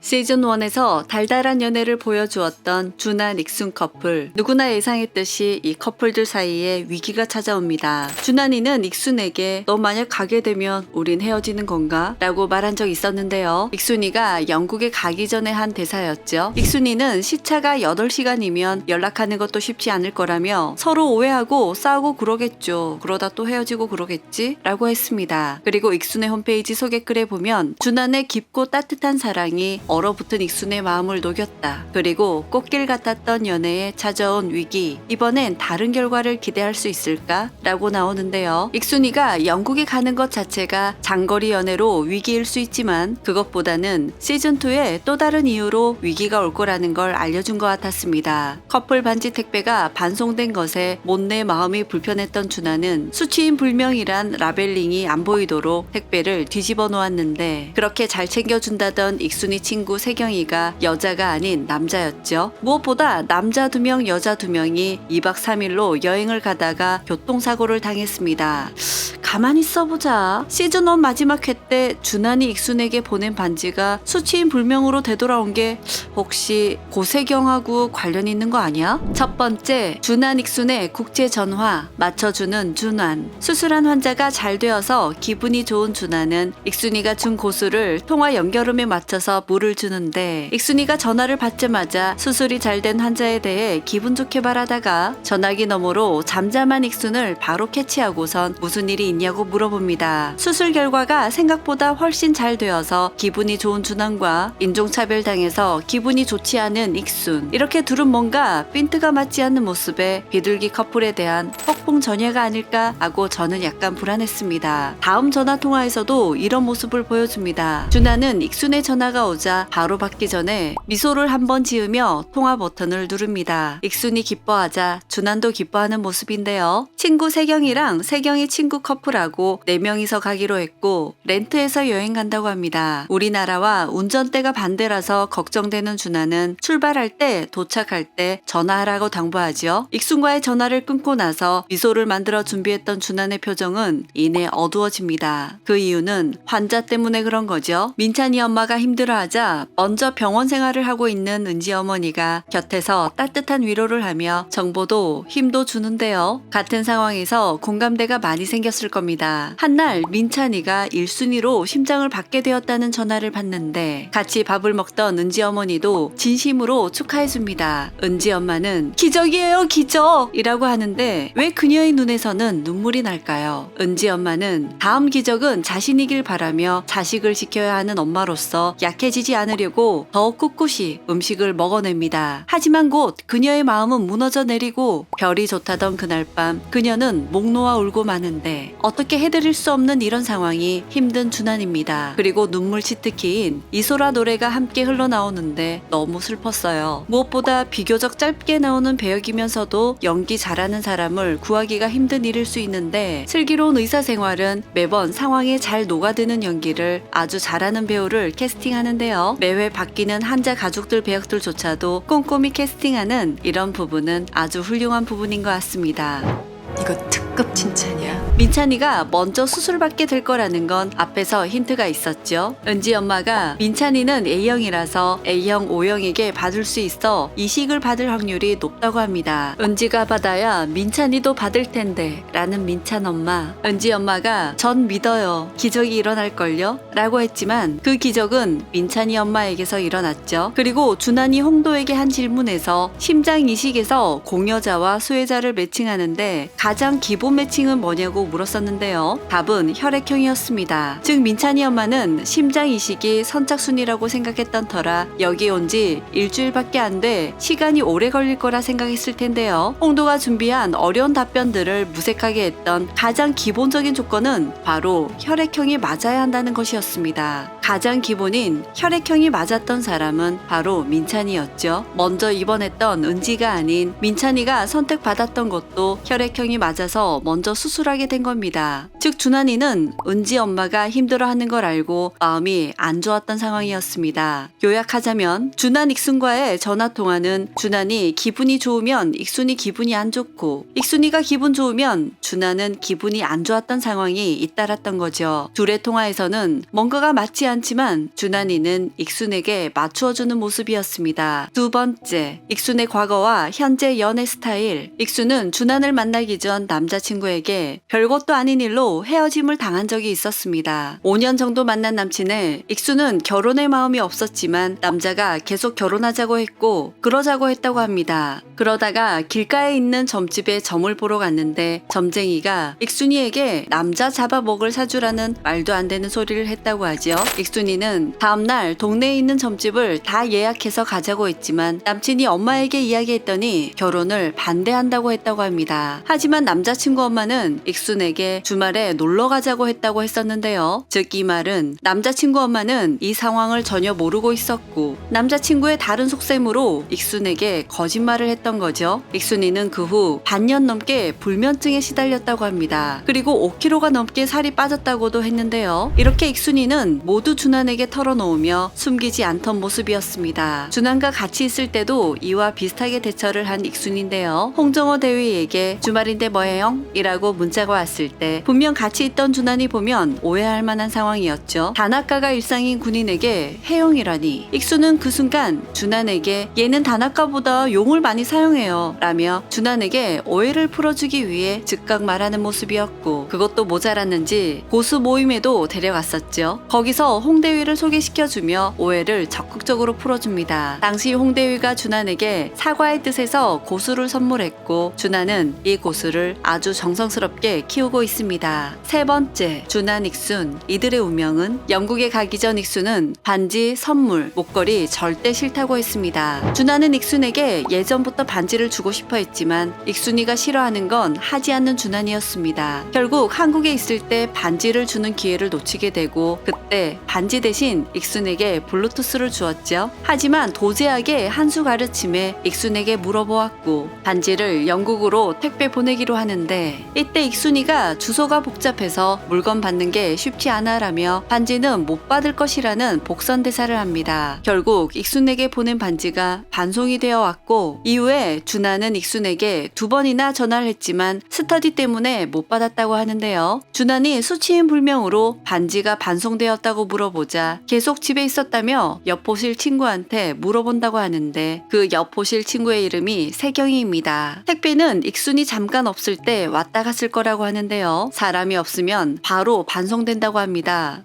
시즌1에서 달달한 연애를 보여주었던 준하 닉순 커플. 누구나 예상했듯이 이 커플들 사이에 위기가 찾아옵니다. 준하니는 닉순에게 너 만약 가게 되면 우린 헤어지는 건가? 라고 말한 적 있었는데요. 닉순이가 영국에 가기 전에 한 대사였죠. 닉순이는 시차가 8시간이면 연락하는 것도 쉽지 않을 거라며 서로 오해하고 싸우고 그러겠죠. 그러다 또 헤어지고 그러겠지? 라고 했습니다. 그리고 익순의 홈페이지 소개글에 보면 준하의 깊고 따뜻한 사랑이 얼어붙은 익순의 마음을 녹였다. 그리고 꽃길 같았던 연애에 찾아온 위기. 이번엔 다른 결과를 기대할 수 있을까? 라고 나오는데요. 익순이가 영국에 가는 것 자체가 장거리 연애로 위기일 수 있지만 그것보다는 시즌2에 또 다른 이유로 위기가 올 거라는 걸 알려준 것 같았습니다. 커플 반지 택배가 반송된 것에 못내 마음이 불편했던 준하는 수치인 불명이란 라벨링이 안 보이도록 택배를 뒤집어 놓았는데 그렇게 잘 챙겨준다던 익순이 친구 세경이가 여자가 아닌 남자였죠. 무엇보다 남자 2명, 여자 2명이 2박 3일로 여행을 가다가 교통사고를 당했습니다. 가만히 써보자. 시즌1 마지막 회 때 준하니 익순에게 보낸 반지가 수치인 불명으로 되돌아온 게 혹시 고세경하고 관련 있는 거 아니야? 첫 번째, 준한 익순의 국제 전화 맞춰주는 준환. 수술한 환자가 잘 되어서 기분이 좋은 준하는 익순이가 준 고수를 통화 연결음에 맞춰서 물을 주는데 익순이가 전화를 받자마자 수술이 잘 된 환자에 대해 기분 좋게 말하다가 전화기 너머로 잠잠한 익순을 바로 캐치하고선 무슨 일이 있냐고 물어봅니다. 수술 결과가 생각보다 훨씬 잘 되어서 기분이 좋은 준환과 인종차별당해서 기분이 좋지 않은 익순. 이렇게 둘은 뭔가 핀트가 맞지 않는 모습에 비둘기 커플에 대한 폭풍전야가 아닐까 하고 저는 약간 불안했습니다. 다음 전화통화에서도 이런 모습을 보여줍니다. 준하는 익순의 전화가 오자 바로 받기 전에 미소를 한번 지으며 통화 버튼을 누릅니다. 익순이 기뻐하자 준한도 기뻐하는 모습인데요. 친구 세경이랑 세경이 친구 커플하고 4명이서 가기로 했고 렌트해서 여행 간다고 합니다. 우리나라와 운전대가 반대라서 걱정되는 준하는 출발할 때 도착할 때 전화하라고 당부하죠. 익순과의 전화를 끊고 나서 미소를 만들어 준비했던 준한의 표정은 이내 어두워집니다. 그 이유는 환자 때문에 그런 거죠. 민찬이 엄마가 힘들어하자 먼저 병원 생활을 하고 있는 은지 어머니가 곁에서 따뜻한 위로를 하며 정보도 힘도 주는데요. 같은 상황에서 공감대가 많이 생겼을 겁니다. 한날 민찬이가 1순위로 심장을 받게 되었다는 전화를 받는데 같이 밥을 먹던 은지 어머니도 진심으로 축하해줍니다. 은지 엄마는 기적이에요, 기적! 이라고 하는데 왜 그녀의 눈에서는 눈물이 날까요? 은지 엄마는 다음 기적은 자신이길 바라며 자식을 지켜야 하는 엄마로서 약해지지 않으려고 더욱 꿋꿋이 음식을 먹어냅니다. 하지만 곧 그녀의 마음은 무너져 내리고 별이 좋다던 그날 밤 그녀는 목 놓아 울고 마는데 어떻게 해드릴 수 없는 이런 상황이 힘든 준한입니다. 그리고 눈물 치트키인 이소라 노래가 함께 흘러나오는데 너무 슬펐어요. 무엇보다 비교적 짧게 나오는 배역이면서도 연기 잘하는 사람을 구하기가 힘든 일일 수 있는데 슬기로운 의사생활은 매번 상황에 잘 녹아드는 연기를 아주 잘하는 배우를 캐스팅하는데요. 매회 바뀌는 환자 가족들 배역들조차도 꼼꼼히 캐스팅하는 이런 부분은 아주 훌륭한 부분인 것 같습니다. 이거 특급 칭찬이야. 민찬이가 먼저 수술받게 될 거라는 건 앞에서 힌트가 있었죠. 은지 엄마가 민찬이는 A형이라서 A형, O형에게 받을 수 있어 이식을 받을 확률이 높다고 합니다. 은지가 받아야 민찬이도 받을 텐데 라는 민찬 엄마. 은지 엄마가 전 믿어요. 기적이 일어날걸요? 라고 했지만 그 기적은 민찬이 엄마에게서 일어났죠. 그리고 준하니 홍도에게 한 질문에서 심장 이식에서 공여자와 수혜자를 매칭하는데 가장 기본 매칭은 뭐냐고 물었었는데요. 답은 혈액형이었습니다. 즉 민찬이 엄마는 심장 이식이 선착순이라고 생각했던 터라 여기 온 지 일주일밖에 안 돼 시간이 오래 걸릴 거라 생각했을 텐데요. 홍도가 준비한 어려운 답변들을 무색하게 했던 가장 기본적인 조건은 바로 혈액형이 맞아야 한다는 것이었습니다. 가장 기본인 혈액형이 맞았던 사람은 바로 민찬이였죠. 먼저 입원했던 은지가 아닌 민찬이가 선택받았던 것도 혈액형이 맞아서 먼저 수술하게 된 겁니다. 즉 준하니는 은지 엄마가 힘들어하는 걸 알고 마음이 안 좋았던 상황이었습니다. 요약하자면 준한 익순과의 전화통화는 준한이 기분이 좋으면 익순이 기분이 안 좋고 익순이가 기분 좋으면 준하는 기분이 안 좋았던 상황이 잇따랐던 거죠. 둘의 통화에서는 뭔가가 맞지 않은 않지만 준환이는 익순에게 맞추어주는 모습이었습니다. 두 번째, 익순의 과거와 현재 연애 스타일. 익순은 준환을 만나기 전 남자친구에게 별것도 아닌 일로 헤어짐을 당한 적이 있었습니다. 5년 정도 만난 남친을 익순은 결혼의 마음이 없었지만 남자가 계속 결혼하자고 했고 그러자고 했다고 합니다. 그러다가 길가에 있는 점집에 점을 보러 갔는데 점쟁이가 익순이에게 남자 잡아먹을 사주라는 말도 안 되는 소리를 했다고 하죠. 익순이는 다음날 동네에 있는 점집을 다 예약해서 가자고 했지만 남친이 엄마에게 이야기했더니 결혼을 반대한다고 했다고 합니다. 하지만 남자친구 엄마는 익순에게 주말에 놀러 가자고 했다고 했었는데요. 즉 이 말은 남자친구 엄마는 이 상황을 전혀 모르고 있었고 남자친구의 다른 속셈으로 익순에게 거짓말을 했던 거죠. 익순이는 그 후 반년 넘게 불면증에 시달렸다고 합니다. 그리고 5kg가 넘게 살이 빠졌다고도 했는데요. 이렇게 익순이는 모두 준환에게 털어놓으며 숨기지 않던 모습이었습니다. 준환과 같이 있을 때도 이와 비슷하게 대처를 한 익순인데요. 홍정호 대위에게 주말인데 뭐해요? 이라고 문자가 왔을 때 분명 같이 있던 준환이 보면 오해할 만한 상황이었죠. 단아까가 일상인 군인에게 해용이라니. 익순은 그 순간 준환에게 얘는 단아까보다 용을 많이 사용해요 라며 준환에게 오해를 풀어주기 위해 즉각 말하는 모습이었고 그것도 모자랐는지 고수 모임에도 데려갔었죠. 거기서 홍대위를 소개시켜주며 오해를 적극적으로 풀어줍니다. 당시 홍대위가 준환에게 사과의 뜻에서 고수를 선물했고 준환은 이 고수를 아주 정성스럽게 키우고 있습니다. 세 번째, 준환, 익순. 이들의 운명은 영국에 가기 전 익순은 반지, 선물, 목걸이 절대 싫다고 했습니다. 준환은 익순에게 예전부터 반지를 주고 싶어 했지만 익순이가 싫어하는 건 하지 않는 준환이었습니다. 결국 한국에 있을 때 반지를 주는 기회를 놓치게 되고 그때 반지 대신 익순에게 블루투스를 주었죠. 하지만 도제하게 한 수 가르침에 익순에게 물어보았고 반지를 영국으로 택배 보내기로 하는데 이때 익순이가 주소가 복잡해서 물건 받는 게 쉽지 않아라며 반지는 못 받을 것이라는 복선 대사를 합니다. 결국 익순에게 보낸 반지가 반송이 되어 왔고 이후에 준환은 익순에게 2번이나 전화를 했지만 스터디 때문에 못 받았다고 하는데요. 준환이 수치인 불명으로 반지가 반송되었다고 물어보자 계속 집에 있었다며 옆호실 친구한테 물어본다고 하는데 그 옆호실 친구의 이름이 세경이입니다. 택배는 익순이 잠깐 없을 때 왔다 갔을 거라고 하는데요. 사람이 없으면 바로 반송된다고 합니다.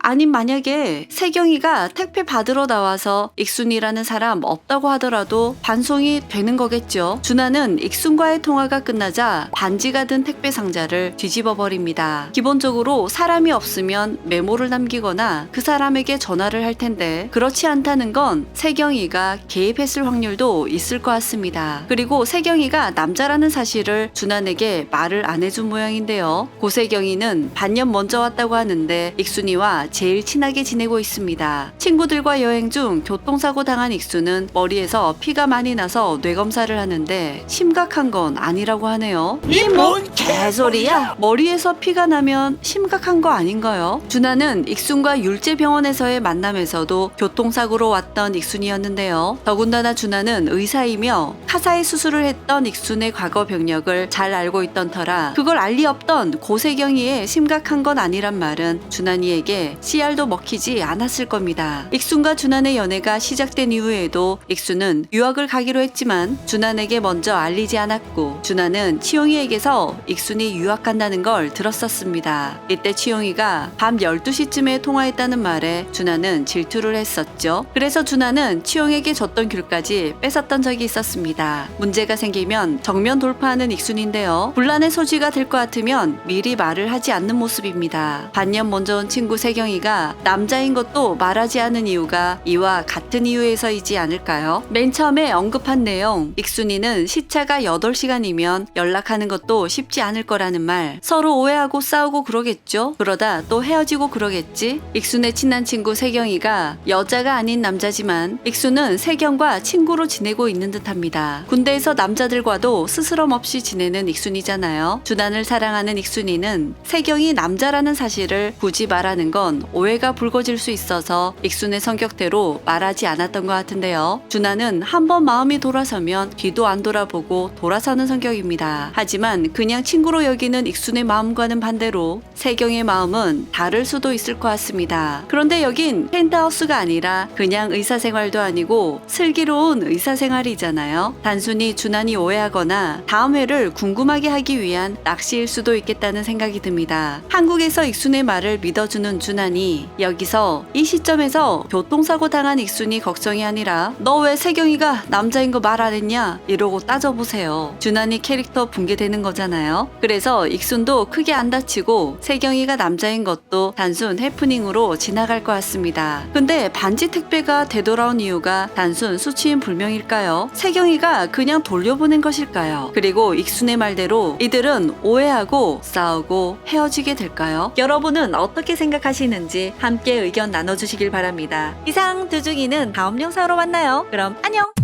아님 만약에 세경이가 택배 받으러 나와서 익순이라는 사람 없다고 하더라도 반송이 되는 거겠죠. 준환은 익순과의 통화가 끝나자 반지가 든 택배 상자를 뒤집어 버립니다. 기본적으로 사람이 없으면 메모를 남기거나 그 사람에게 전화를 할 텐데 그렇지 않다는 건 세경이가 개입했을 확률도 있을 것 같습니다. 그리고 세경이가 남자라는 사실을 준환에게 말을 안 해준 모양인데요. 고세경이는 반년 먼저 왔다고 하는데 익순이와 제일 친하게 지내고 있습니다. 친구들과 여행 중 교통사고 당한 익순은 머리에서 피가 많이 나서 뇌검사를 하는데 심각한 건 아니라고 하네요. 이 뭔 개소리야? 머리에서 피가 나면 심각한 거 아닌가요? 준환은 익순과 율제병원에서의 만남에서도 교통사고로 왔던 익순이었는데요. 더군다나 준환은 의사이며 카사의 수술을 했던 익순의 과거 병력을 잘 알고 있던 터라 그걸 알 리 없던 고세경이의 심각한 건 아니란 말은 준환이에게 씨알도 먹히지 않았을 겁니다. 익순과 준환의 연애가 시작된 이후에도 익순은 유학을 가기로 했지만 준환에게 먼저 알리지 않았고 준환은 치용이에게서 익순이 유학 간다는 걸 들었었습니다. 이때 치용이가 밤 12시쯤에 통화했다는 말에 준환은 질투를 했었죠. 그래서 준환은 치용에게 줬던 귤까지 뺏었던 적이 있었습니다. 문제가 생기면 정면 돌파하는 익순인데요. 분란의 소지가 될 것 같으면 미리 말을 하지 않는 모습입니다. 반년 먼저 온 친구 세경이가 남자인 것도 말하지 않은 이유가 이와 같은 이유에서이지 않을까요? 맨 처음에 언급한 내용, 익순이는 시차가 8시간이면 연락하는 것도 쉽지 않을 거라는 말, 서로 오해하고 싸우고 그러겠죠? 그러다 또 헤어지고 그러겠지? 익순의 친한 친구 세경이가 여자가 아닌 남자지만 익순은 세경과 친구로 지내고 있는 듯합니다. 군대에서 남자들과도 스스럼 없이 지내는 익순이잖아요. 준환을 사랑하는 익순이는 세경이 남자라는 사실을 굳이 말하는 말했다는 건 오해가 불거질 수 있어서 익순의 성격대로 말하지 않았던 것 같은데요. 준하는 한번 마음이 돌아서면 뒤도 안 돌아보고 돌아서는 성격입니다. 하지만 그냥 친구로 여기는 익순의 마음과는 반대로 세경의 마음은 다를 수도 있을 것 같습니다. 그런데 여긴 펜트하우스가 아니라 그냥 의사생활도 아니고 슬기로운 의사생활이잖아요. 단순히 준하니 오해하거나 다음 회를 궁금하게 하기 위한 낚시일 수도 있겠다는 생각이 듭니다. 한국에서 익순의 말을 믿어주는 준하니 여기서 이 시점에서 교통사고 당한 익순이 걱정이 아니라 너 왜 세경이가 남자인 거 말 안 했냐 이러고 따져보세요. 준하니 캐릭터 붕괴되는 거잖아요. 그래서 익순도 크게 안 다치고 세경이가 남자인 것도 단순 해프닝으로 지나갈 것 같습니다. 근데 반지 택배가 되돌아온 이유가 단순 수치인 불명일까요? 세경이가 그냥 돌려보낸 것일까요? 그리고 익순의 말대로 이들은 오해하고 싸우고 헤어지게 될까요? 여러분은 어떻게 생각하시는지 함께 의견 나눠주시길 바랍니다. 이상 두중이는 다음 영상으로 만나요. 그럼 안녕!